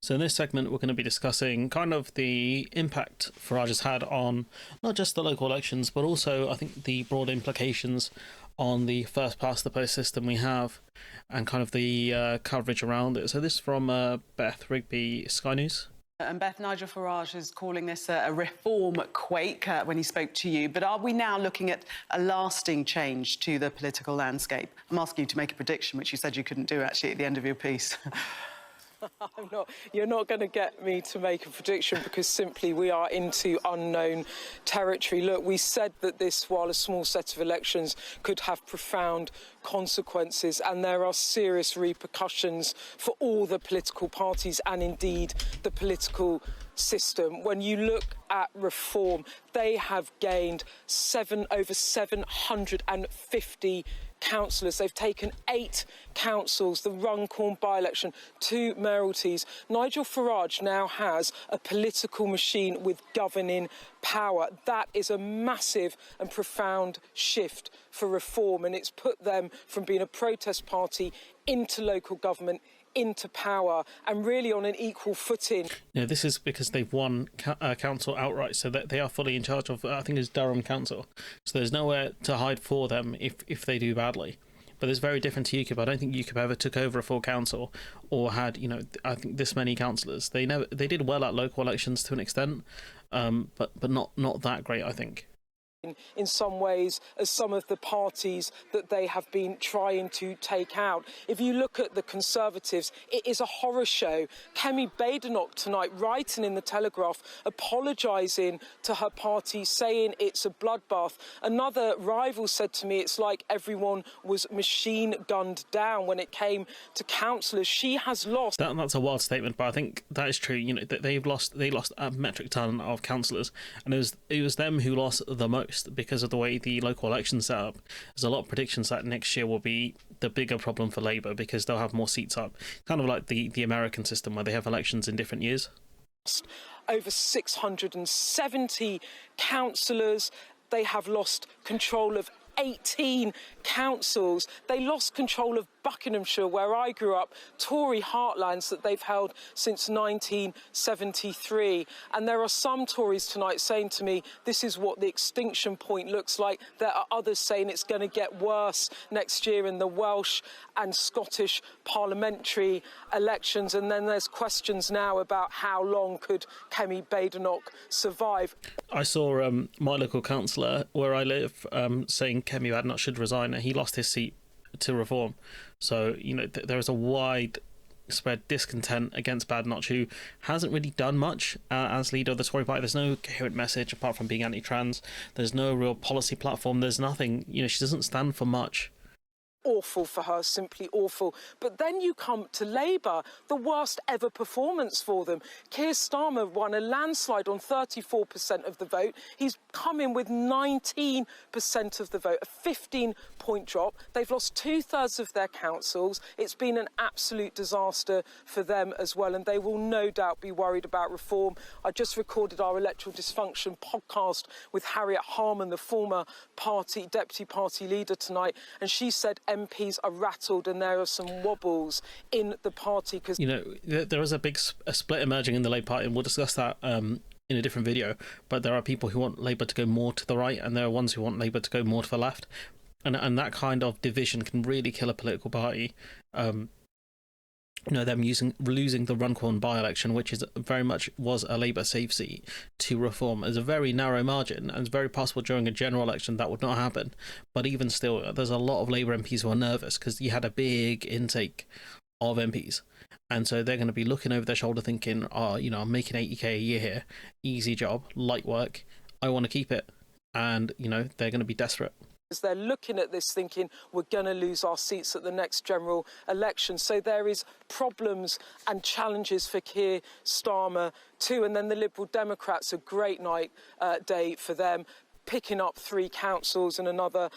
So in this segment, we're going to be discussing kind of the impact Farage has had on not just the local elections, but also I think the broad implications on the first past the post system we have, and kind of the coverage around it. So this is from Beth Rigby, Sky News. And Beth, Nigel Farage is calling this a reform quake when he spoke to you. But are we now looking at a lasting change to the political landscape? I'm asking you to make a prediction, which you said you couldn't do actually at the end of your piece. You're not going to get me to make a prediction because simply we are into unknown territory. Look, we said that this, while a small set of elections, could have profound consequences, and there are serious repercussions for all the political parties and indeed the political system. When you look at reform, they have gained over 750 councillors. They've taken 8 councils, the Runcorn by-election, 2 mayoralties. Nigel Farage now has a political machine with governing power. That is a massive and profound shift for reform, and it's put them from being a protest party into local government, into power, and really on an equal footing. Yeah, this is because they've won council outright, so that they are fully in charge of, I think it's Durham Council. So there's nowhere to hide for them if they do badly. But it's very different to UKIP. I don't think UKIP ever took over a full council or had, I think this many councillors. They did well at local elections to an extent, but not that great, I think. In some ways, as some of the parties that they have been trying to take out. If you look at the Conservatives, it is a horror show. Kemi Badenoch tonight writing in the Telegraph, apologising to her party, saying it's a bloodbath. Another rival said to me it's like everyone was machine gunned down when it came to councillors. She has lost. That's a wild statement, but I think that is true. They lost a metric ton of councillors, and it was them who lost the most, because of the way the local elections set up. There's a lot of predictions that next year will be the bigger problem for Labour because they'll have more seats up, kind of like the American system where they have elections in different years. Over 670 councillors. They have lost control of 18 councils. They lost control of Buckinghamshire, where I grew up, Tory heartlands that they've held since 1973. And there are some Tories tonight saying to me, this is what the extinction point looks like. There are others saying it's going to get worse next year in the Welsh and Scottish parliamentary elections. And then there's questions now about how long could Kemi Badenoch survive. I saw my local councillor where I live saying Kemi Badenoch should resign. He lost his seat to Reform. So, there is a widespread discontent against Badenoch, who hasn't really done much as leader of the Tory party. There's no coherent message apart from being anti-trans. There's no real policy platform. There's nothing. She doesn't stand for much. Awful for her, simply awful. But then you come to Labour, the worst ever performance for them. Keir Starmer won a landslide on 34% of the vote. He's come in with 19% of the vote, a 15-point drop. They've lost 2/3 of their councils. It's been an absolute disaster for them as well, and they will no doubt be worried about reform. I just recorded our electoral dysfunction podcast with Harriet Harman, the former deputy party leader, tonight, and she said MPs are rattled and there are some wobbles in the party. Because there is a big split emerging in the Labour Party, and we'll discuss that in a different video. But there are people who want Labour to go more to the right, and there are ones who want Labour to go more to the left, and that kind of division can really kill a political party. Them losing the Runcorn by-election, which is very much was a Labour safe seat, to Reform, is a very narrow margin, and it's very possible during a general election that would not happen. But even still, there's a lot of Labour MPs who are nervous because you had a big intake of MPs, and so they're going to be looking over their shoulder thinking, I'm making 80k a year here, easy job, light work, I want to keep it, and they're going to be desperate. They're looking at this thinking we're going to lose our seats at the next general election. So there is problems and challenges for Keir Starmer too. And then the Liberal Democrats, a great day for them, picking up 3 councils and another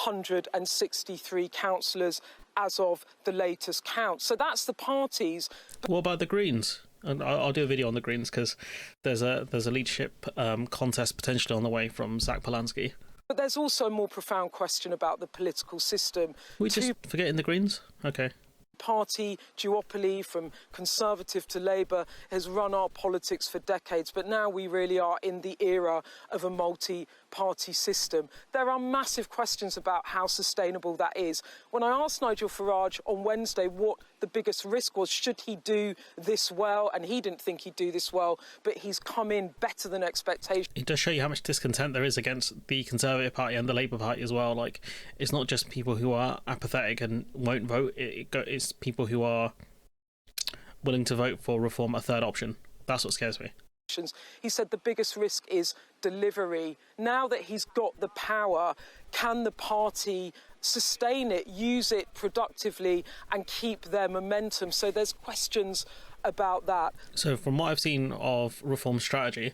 163 councillors as of the latest count. So that's the parties. What about the Greens? And I'll do a video on the Greens because there's a leadership contest potentially on the way from Zach Polanski. But there's also a more profound question about the political system. We just forgetting the Greens? Okay. Party duopoly from Conservative to Labour has run our politics for decades, but now we really are in the era of a multi-party system. There are massive questions about how sustainable that is. When I asked Nigel Farage on Wednesday what the biggest risk was, should he do this well, and he didn't think he'd do this well, but he's come in better than expectations. It does show you how much discontent there is against the Conservative Party and the Labour Party as well. Like, it's not just people who are apathetic and won't vote, it's people who are willing to vote for reform, a third option. That's what scares me. He said the biggest risk is delivery. Now that he's got the power, can the party sustain it, use it productively and keep their momentum? So there's questions about that. So from what I've seen of reform strategy,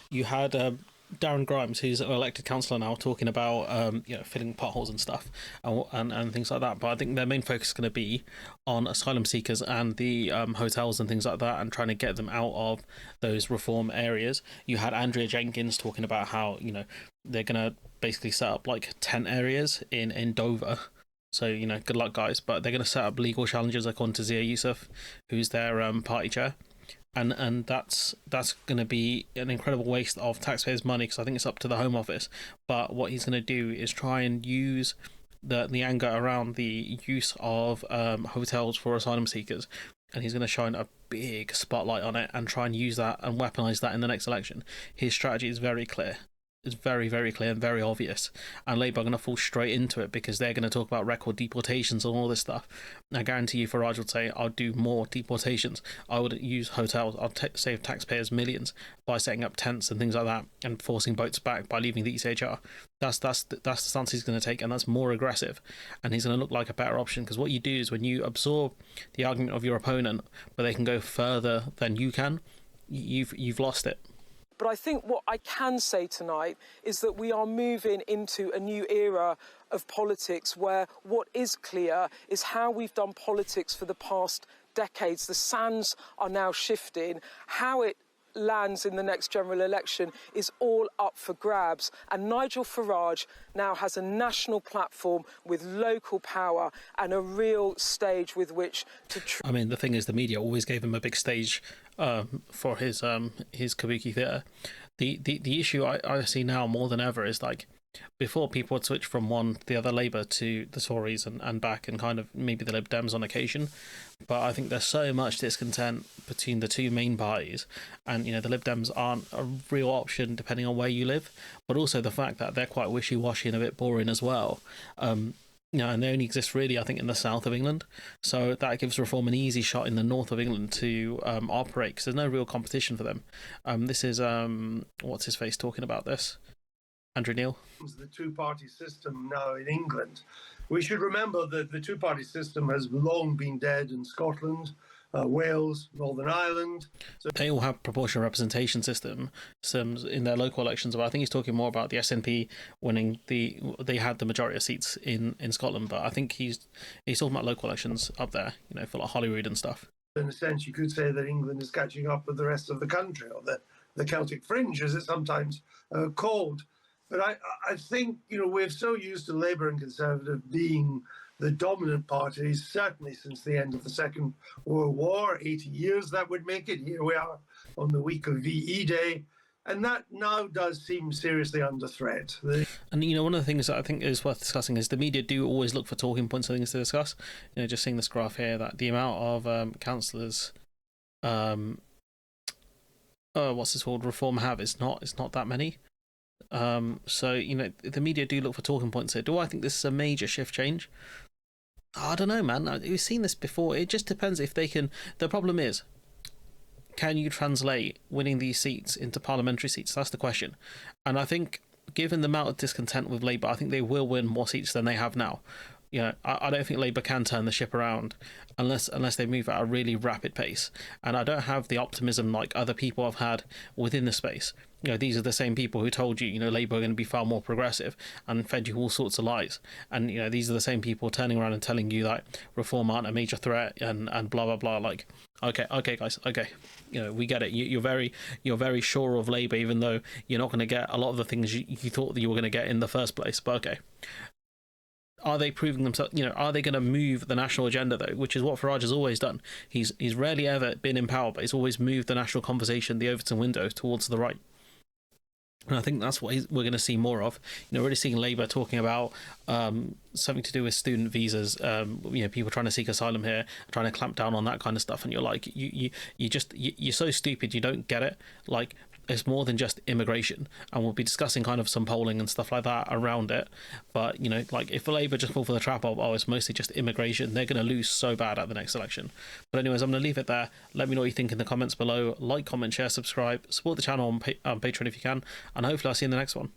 you had Darren Grimes, who's an elected councillor now, talking about filling potholes and stuff and things like that. But I think their main focus is going to be on asylum seekers and the hotels and things like that, and trying to get them out of those reform areas. You had Andrea Jenkins talking about how they're going to basically set up like tent areas in Dover. So good luck, guys. But they're going to set up legal challenges, according to Zia Youssef, who's their party chair. And that's going to be an incredible waste of taxpayers' money, because I think it's up to the Home Office. But what he's going to do is try and use the anger around the use of hotels for asylum seekers, and he's going to shine a big spotlight on it and try and use that and weaponize that in the next election. His strategy is very clear. It's very, very clear and very obvious. And Labour are going to fall straight into it, because they're going to talk about record deportations and all this stuff. I guarantee you Farage would say, I'll do more deportations. I would use hotels. I'll save taxpayers millions by setting up tents and things like that and forcing boats back by leaving the ECHR. That's the stance he's going to take, and that's more aggressive. And he's going to look like a better option, because what you do is when you absorb the argument of your opponent, but they can go further than you can, you've lost it. But I think what I can say tonight is that we are moving into a new era of politics where what is clear is how we've done politics for the past decades. The sands are now shifting. How it lands in the next general election is all up for grabs. And Nigel Farage now has a national platform with local power and a real stage with which to... I mean, the thing is, the media always gave him a big stage for his kabuki theatre. The issue I see now more than ever is, like, before people would switch from the other Labour to the Tories and back, and kind of maybe the Lib Dems on occasion. But I think there's so much discontent between the two main parties, and the Lib Dems aren't a real option depending on where you live, but also the fact that they're quite wishy-washy and a bit boring as well. And they only exist really, I think, in the south of England. So that gives Reform an easy shot in the north of England to operate, because there's no real competition for them. This is what's his face talking about this? Andrew Neil. The two-party system now in England. We should remember that the two-party system has long been dead in Scotland, Wales, Northern Ireland. So they all have proportional representation systems in their local elections, but I think he's talking more about the SNP winning they had the majority of seats in Scotland, but I think he's talking about local elections up there, for like Holyrood and stuff. In a sense, you could say that England is catching up with the rest of the country, or the Celtic fringe, as it's sometimes called. But I think, we're so used to Labour and Conservative being the dominant parties, certainly since the end of the Second World War, 80 years that would make it. Here we are on the week of VE Day, and that now does seem seriously under threat. And, one of the things that I think is worth discussing is the media do always look for talking points and things to discuss. Just seeing this graph here, that the amount of councillors, what's this called, Reform have is not that many. So the media do look for talking points here. Do I think this is a major shift change? I don't know, man. We've seen this before. It just depends if they can. The problem is, can you translate winning these seats into parliamentary seats? That's the question. And I think, given the amount of discontent with Labour, I think they will win more seats than they have now. I don't think Labour can turn the ship around unless they move at a really rapid pace. And I don't have the optimism like other people have had within the space. These are the same people who told you, Labour are going to be far more progressive and fed you all sorts of lies. And, these are the same people turning around and telling you that Reform aren't a major threat and blah, blah, blah. Like, okay, guys, okay. We get it. You're very sure of Labour, even though you're not going to get a lot of the things you thought that you were going to get in the first place. But okay. are they proving themselves? Are they going to move the national agenda though? Which is what Farage has always done. He's rarely ever been in power, but he's always moved the national conversation, the Overton window, towards the right. And I think that's what we're going to see more of. Already seeing Labour talking about something to do with student visas. People trying to seek asylum here, trying to clamp down on that kind of stuff. And you're like, you're so stupid, you don't get it. Like, it's more than just immigration, and we'll be discussing kind of some polling and stuff like that around it. But like, if Labour just fall for the trap of, it's mostly just immigration, they're going to lose so bad at the next election. But anyways, I'm going to leave it there. Let me know what you think in the comments below. Like, comment, share, subscribe, support the channel on Patreon if you can, and hopefully I'll see you in the next one.